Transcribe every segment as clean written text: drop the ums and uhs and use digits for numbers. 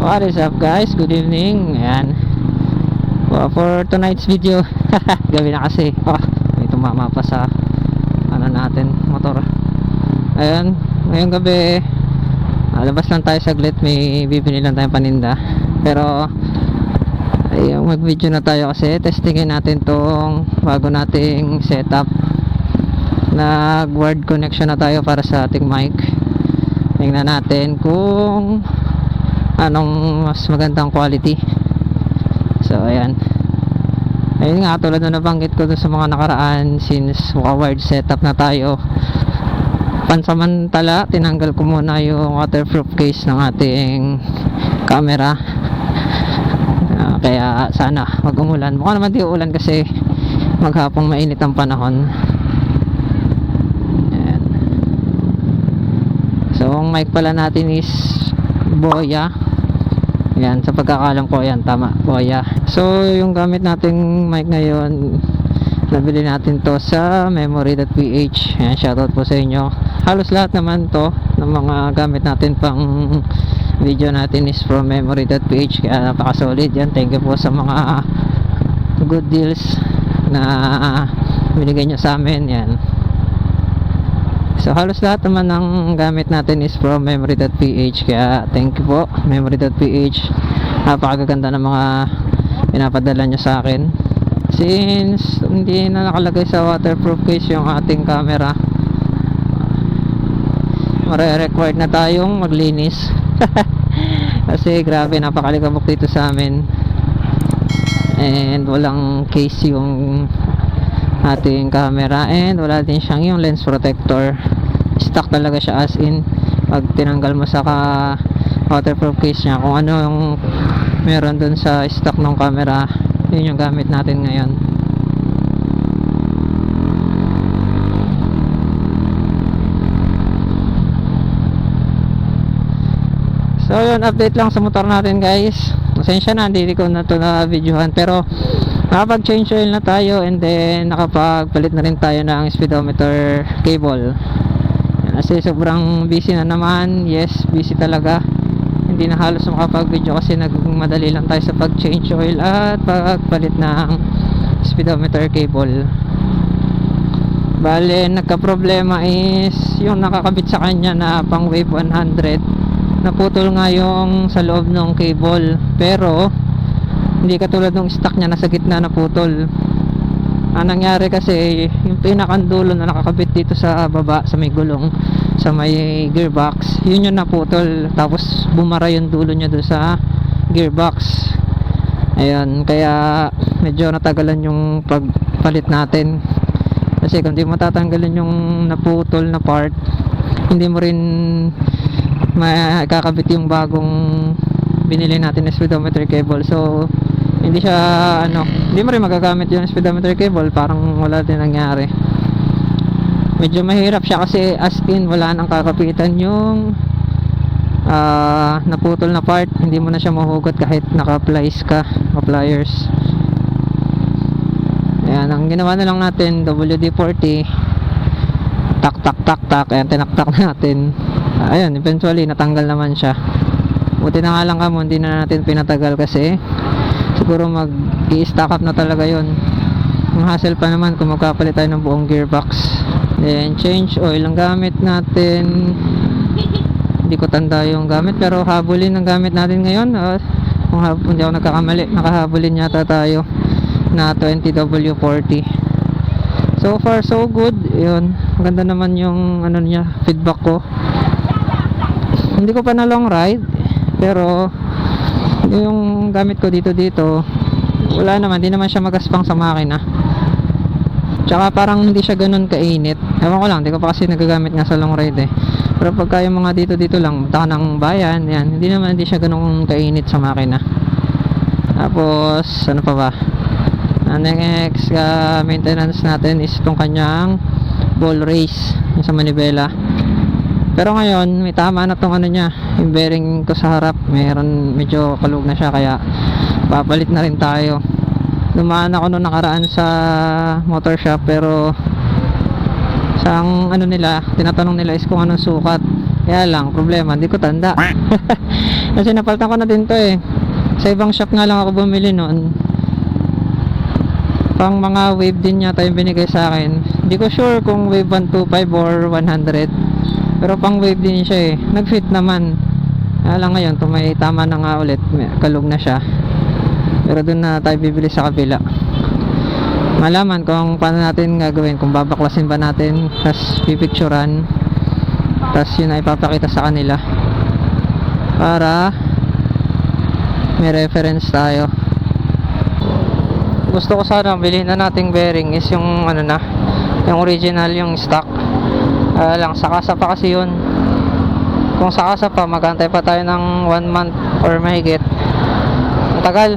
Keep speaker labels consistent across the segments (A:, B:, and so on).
A: What is up guys? Good evening. Ayan. For tonight's video, gabi na kasi. May tumama pa sa natin, motor. Ayan, ngayong gabi labas lang tayo saglit, may bibili lang tayong paninda. Pero ayun, mag-video na tayo kasi testingin natin tong bago nating setup. Nag-word connection na tayo para sa ating mic. Tingnan natin kung anong mas magandang quality. So ayan, ayun nga, tulad na nabanggit ko dun sa mga nakaraan, since wired setup na tayo, pansamantala tinanggal ko muna yung waterproof case ng ating camera. Kaya sana wag umulan. Mukha naman di uulan kasi maghapong mainit ang panahon. Ayan. So ang mic pala natin is Boya. Yan, sa pagkakalam ko, yan, tama, Boya. So, yung gamit nating mic ngayon, nabili natin to sa memory.ph. Yan, shoutout po sa inyo. Halos lahat naman to ng mga gamit natin pang video natin is from memory.ph. Kaya napaka-solid yan. Thank you po sa mga good deals na binigay nyo sa amin. Yan. So halos lahat naman ng gamit natin is from memory.ph, kaya thank you po memory.ph. Napakaganda ng mga pinapadala nyo sa akin. Since hindi na nakalagay sa waterproof case yung ating camera, mare-required na tayong maglinis. Kasi grabe, napakalikabok dito sa amin, and walang case yung ating camera, and wala din siyang yung lens protector. Stock talaga siya, as in pag tinanggal mo sa waterproof case niya, kung ano yung meron dun sa stock ng camera, yun yung gamit natin ngayon. So yun, update lang sa motor natin guys. Pasensya na, hindi ko na ito na videohan, pero nakapag-change oil na tayo, and then nakapagpalit na rin tayo ng speedometer cable. Kasi sobrang busy na naman. Yes, busy talaga. Hindi na halos makapag-video kasi nagmadali lang tayo sa pag-change oil at pagpalit ng speedometer cable. Bale, nagka-problema is yung nakakabit sa kanya na pang wave 100. Naputol nga yung sa loob ng cable, pero hindi katulad ng stock niya, nasa gitna na putol. Ang nangyari kasi, yung pinakandulo na nakakabit dito sa baba, sa may gulong, sa may gearbox, yun yung naputol. Tapos bumara yung dulo niya doon sa gearbox. Ayun, kaya medyo natagalan yung pagpalit natin. Kasi kung di matatanggalin yung naputol na part, hindi mo rin makakabit yung bagong binili natin na speedometer cable. So hindi siya hindi mo rin magagamit yung speedometer cable, parang wala din nangyari. Medyo mahirap siya kasi as in wala nang kakapitan yung naputol na part. Hindi mo na siya mahugot kahit naka-pliers ka, pliers. Ayan, ang ginawa na lang natin, WD-40, tak tak tak tak, ayan, tinaktak natin. Ayan, eventually natanggal naman siya. Buti na nga lang kamo, hindi na natin pinatagal kasi siguro mag-i-stack up na talaga yon. Ang hassle pa naman kung magkapalit tayo ng buong gearbox. Then change oil ang gamit natin. Hindi ko tanda yung gamit, pero habulin ang gamit natin ngayon. Kung hindi ako nagkakamali, nakahabulin yata tayo na 20W40. So far so good. Yun, maganda naman yung niya, feedback ko. Hindi ko pa na long ride, pero yung gamit ko dito wala naman, hindi naman siya magaspang sa makina. Tsaka parang hindi siya ganun kainit. Ewan ko lang, hindi ko pa kasi nagagamit nga sa long ride eh. Pero pagka yung mga dito lang, punta ka ng bayan, yan, hindi siya ganun kainit sa makina. Tapos ano pa ba, ang next maintenance natin is itong kanyang ball race, yung sa manibela. Pero ngayon may tama na tong niya, yung bearing ko sa harap, medyo kalug na siya, kaya papalit na rin tayo. Dumaan ako noong nakaraan sa motor shop, pero sa tinatanong nila is kung anong sukat. Kaya lang, problema, hindi ko tanda. Kasi napalitan ko na din to eh. Sa ibang shop nga lang ako bumili noon. Pang mga wave din yata yung binigay sa akin. Hindi ko sure kung wave 125 or 100. Pero pang wave din siya eh. Nag-fit naman. Kaya lang ngayon, may tama na nga ulit. Kalug na siya. Pero doon na tayo bibili sa kabila. Malaman kung paano natin gagawin. Kung babaklasin ba natin, tas pipicturan, tas yun ay ipapakita sa kanila para may reference tayo. Gusto ko sana bilhin na nating bearing is yung ano na, yung original, yung stock. Lang sakasa pa kasi yun. Kung sakasa pa, magantay pa tayo ng 1 month or mahigit. Ang tagal.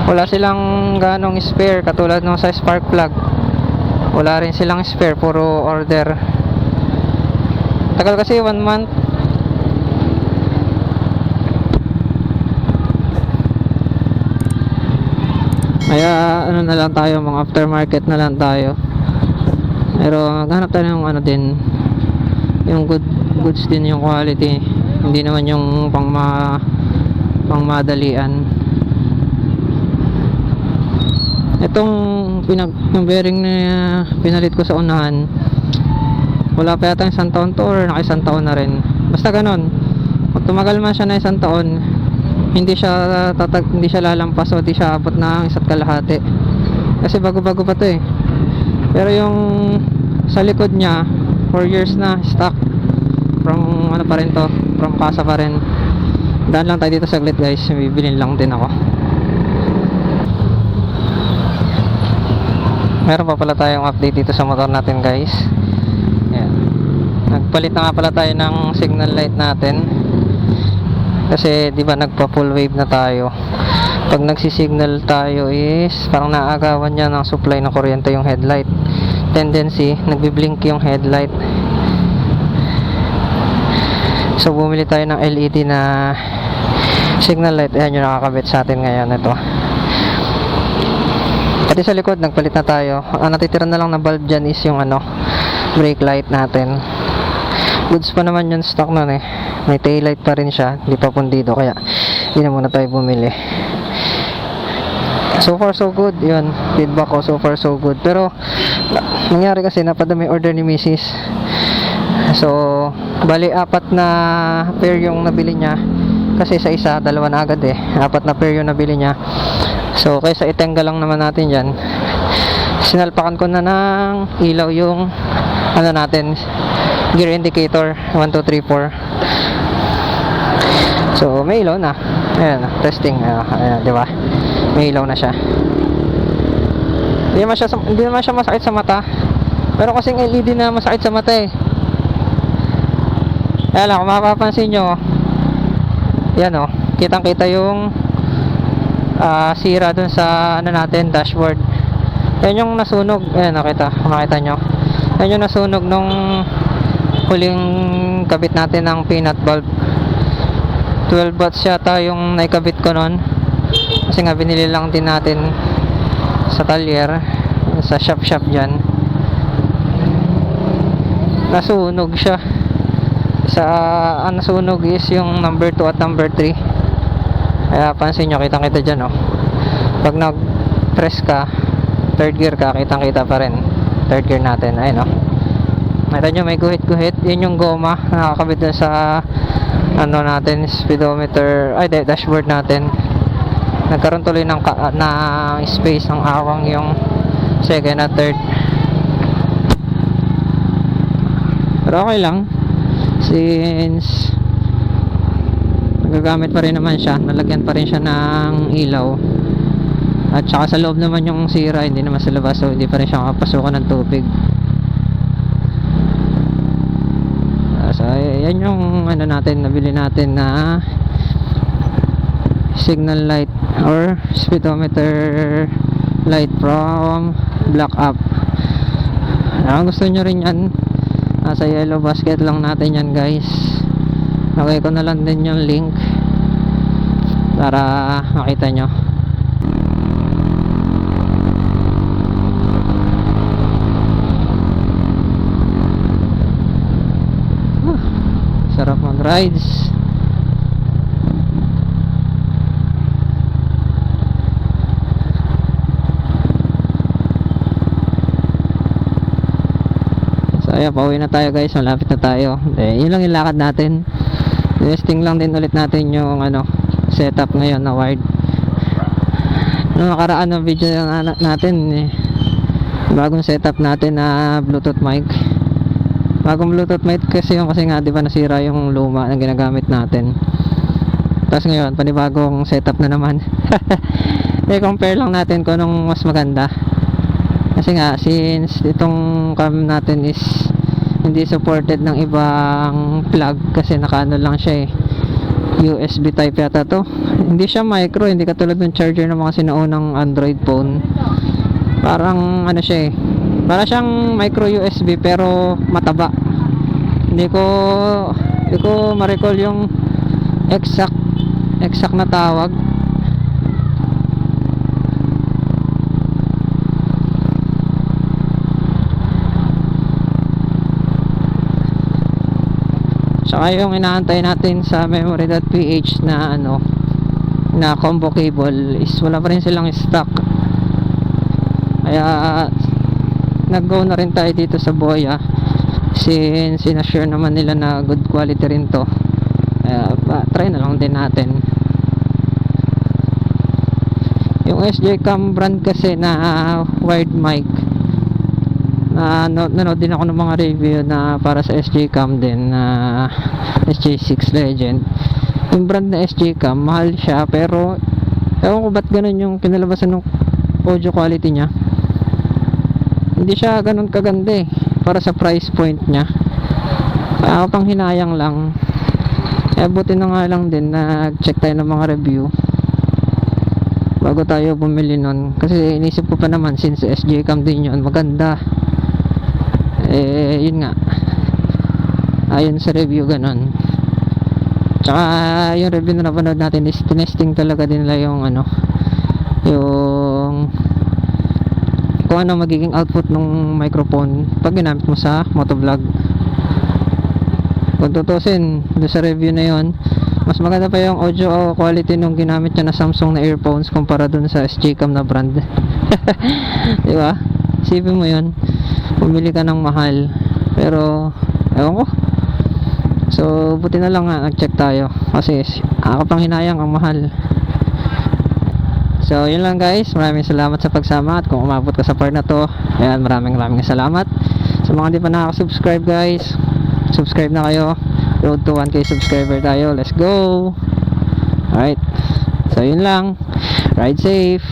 A: Wala silang ganong spare katulad nung sa spark plug. Wala rin silang spare, puro order. Tagal kasi 1 month. Kaya ano na lang tayo, mga aftermarket na lang tayo. Pero maghanap tayo ng ano din, yung goods din, yung quality. Hindi naman yung pang madalian. Itong yung bearing na pinalit ko sa unahan, wala pa yata 1 taon to or naka 1 taon na rin. Basta ganon. Pag tumagal man siya na 1 taon, hindi siya lalampas o hindi siya abot na 1 kalahati. Kasi bago-bago pa to eh. Pero yung sa likod niya, 4 years na stock. From ano pa rin to, from kasa pa rin. Daan lang tayo dito saglit guys, bibilin lang din ako. Meron pa pala tayong update dito sa motor natin guys. Ayan. Nagpalit na nga pala tayo ng signal light natin. Kasi di ba nagpa full wave na tayo. Pag nagsisignal tayo is parang naagawan niya ng supply ng kuryente yung headlight. Tendency, nagbi-blink yung headlight. So bumili tayo ng LED na signal light. Ayan yung nakakabit sa atin ngayon ito. Pati sa likod nagpalit na tayo. Ang natitira na lang na bulb dyan is yung ano, brake light natin. Goods pa naman yung stock nun eh. May tail light pa rin siya, hindi pa pundido, kaya hindi na muna tayo bumili. So far so good, yun, feedback ko, so far so good. Pero nangyari kasi napadami order ni Mrs. So bali 4 na pair yung nabili niya. Kasi sa isa, 2 na agad eh. 4 na pair yung nabili niya. So kaysa itengga lang naman natin dyan, sinalpakan ko na ng ilaw yung ano natin, gear indicator 1, 2, 3, 4. So may ilaw na. Ayan, testing. Ayan, di ba? May ilaw na siya. Hindi naman siya masakit sa mata. Pero kasing LED na masakit sa mata eh. Ayan lang, kung mapapansin nyo, yan o, kitang kita yung sira dun sa ano natin, dashboard. Yan yung nasunog. Ayan, makita nyo. Yan yung nasunog nung huling kabit natin ng peanut bulb. 12 watts yata yung naikabit ko nun. Kasi nga binili lang din natin sa talyer, sa shop dyan. Nasunog siya. Ang nasunog is yung number 2 at number 3. Kaya pansin nyo, kitang kita dyan oh. Pag nag press ka, third gear ka, kitang kita pa rin third gear natin. Ayun oh. Nakita nyo may guhit. Yun yung goma nakakabit dun sa ano natin, speedometer, dashboard natin. Nagkaroon tuloy ng space ng awang yung second at third. Pero okay lang, since nagagamit pa rin naman siya, nalagyan pa rin siya ng ilaw. At saka sa loob naman yung sira, hindi naman sa labas, so hindi pa rin siya makapasukan ng tubig. So yan yung ano natin, nabili natin na signal light or speedometer light from Black Up. Kung gusto nyo rin yan, nasa yellow basket lang natin yan guys. Lagay ko na lang din yung link para makita nyo. sarap mag-rides. So ayan, pauwi na tayo guys, malapit na tayo. Yun lang yung lakad natin. Testing lang din ulit natin yung setup ngayon na wired. Noong nakaraan ng video natin bagong setup natin na Bluetooth mic. Bagong Bluetooth mic kasi nga 'di ba nasira yung luma na ginagamit natin. Tapos ngayon panibagong setup na naman. Compare lang natin kung anong mas maganda. Kasi nga since itong cam natin is hindi supported ng ibang plug kasi nakaano lang siya USB type yata to. Hindi siya micro, hindi katulad ng charger ng mga sinaunang Android phone. Parang siya para siyang micro USB pero mataba. Hindi ko ma-recall yung exact na tawag. Saka yung inaantay natin sa memory.ph na na combo cable is wala pa rin silang stock. Kaya nag-go na rin tayo dito sa Boya since sinasure naman nila na good quality rin to. Kaya try na lang din natin. Yung SJ Cam brand kasi na wired mic, nanood din ako ng mga review na para sa SJ Cam din na SJ6 Legend. Yung brand na SJ Cam mahal siya pero ewan ko ba't ganun yung pinalabasan ng audio quality nya. Hindi siya ganun kaganda para sa price point nya. Kaya pang hinayang lang. Kaya buti na nga lang din na check tayo ng mga review bago tayo bumili nun. Kasi inisip ko pa naman since SJ Cam din yun, maganda. Yun nga, ayon sa review ganun. Tsaka yung review na napanood natin is tinesting talaga din nila yung yung kung ano magiging output ng microphone pag ginamit mo sa motovlog. Kung tutusin doon sa review na yon, mas maganda pa yung audio quality nung ginamit niya na Samsung na earphones kumpara dun sa SJ Cam na brand. Diba? Isipin mo yun, pumili ka ng mahal pero ewan ko. So buti na lang nga nag-check tayo kasi pang hinayang ang mahal. So yun lang guys, maraming salamat sa pagsama at kung umabot ka sa part na to, ayan, maraming salamat. Sa mga hindi pa nakaka-subscribe guys, subscribe na kayo. Road to 1k subscriber tayo, let's go. Alright, so yun lang, ride safe.